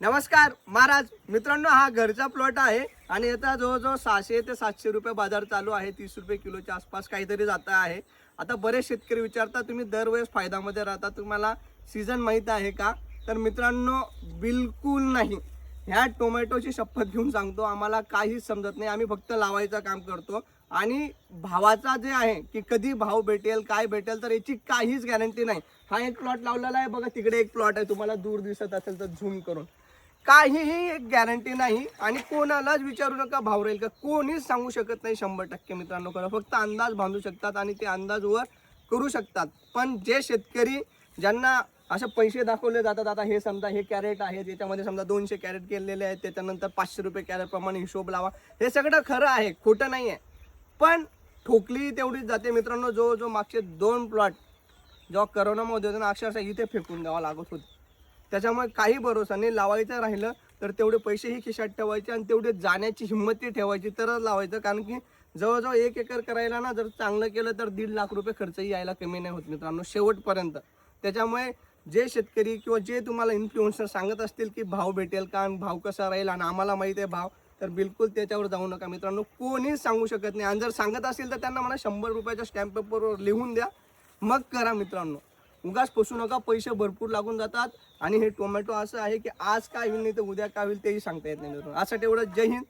नमस्कार महाराज मित्रांनो, हा घरचा प्लॉट आहे आणि आता जवळजवळ 600 ते 700 रुपये बाजार चालू आहे. 30 रुपये किलोच्या आसपास काहीतरी जात आहे. आता बरेच शेतकरी विचारतात तुम्ही दरवेळेस फायद्यामध्ये राहता, तुम्हाला सीझन माहीत आहे का? तर मित्रांनो बिलकुल नाही. ह्या टोमॅटोची शपथ घेऊन सांगतो, आम्हाला काहीच समजत नाही. आम्ही फक्त लावायचं काम करतो आणि भावाचा जे आहे की कधी भाव भेटेल काय भेटेल तर याची काहीच गॅरंटी नाही. हा एक प्लॉट लावलेला आहे बघा, तिकडे एक प्लॉट आहे, तुम्हाला दूर दिसत असेल तर झूम करून. काहीही एक गॅरंटी नाही आणि कोणालाच विचारू नका भाव राहील का, कोणीच सांगू शकत नाही 100% मित्रांनो. खरं फक्त अंदाज बांधू शकतात आणि ते अंदाजवर करू शकतात. पण जे शेतकरी ज्यांना असे पैसे दाखवले जातात, आता हे समजा हे कॅरेट आहे, त्याच्यामध्ये समजा 200 कॅरेट केलेले आहेत, त्याच्यानंतर 500 रुपये कॅरेट प्रमाणे हिशोब लावा, हे सगळं खरं आहे, खोटं नाही आहे. पण ठोकली तेवढीच जाते मित्रांनो. जो मागचे 2 प्लॉट जेव्हा करोनामध्ये होते ना, अक्षरशः इथे फेकून द्यावा लागत होते. त्याच्यामुळे काही भरोसा नाही. लावायचं राहिलं तर तेवढे पैसेही खिशात ठेवायचे आणि तेवढे जाण्याची हिंमतही ठेवायची तरच लावायचं. कारण की जवळजवळ 1 एकर करायला ना, जर चांगलं केलं तर 1.5 लाख रुपये खर्चही यायला कमी नाही होत मित्रांनो शेवटपर्यंत. त्याच्यामुळे जे शेतकरी किंवा जे तुम्हाला इन्फ्लुएन्सर सांगत असतील की भाव भेटेल का आणि भाव कसा राहील आणि आम्हाला माहिती आहे भाव, तर बिलकुल त्याच्यावर जाऊ नका मित्रांनो. कोणीच सांगू शकत नाही. आणि जर सांगत असेल तर त्यांना मला 100 रुपयाच्या स्टॅम्प पेपरवर लिहून द्या, मग करा मित्रांनो. उगाच फसू नका, पैसे भरपूर लागून जातात. आणि हे टोमॅटो असं आहे की आज काय होईल नाही तर उद्या काय होईल तेही सांगता येत नाही मित्रांनो. असं तेवढं. जय हिंद.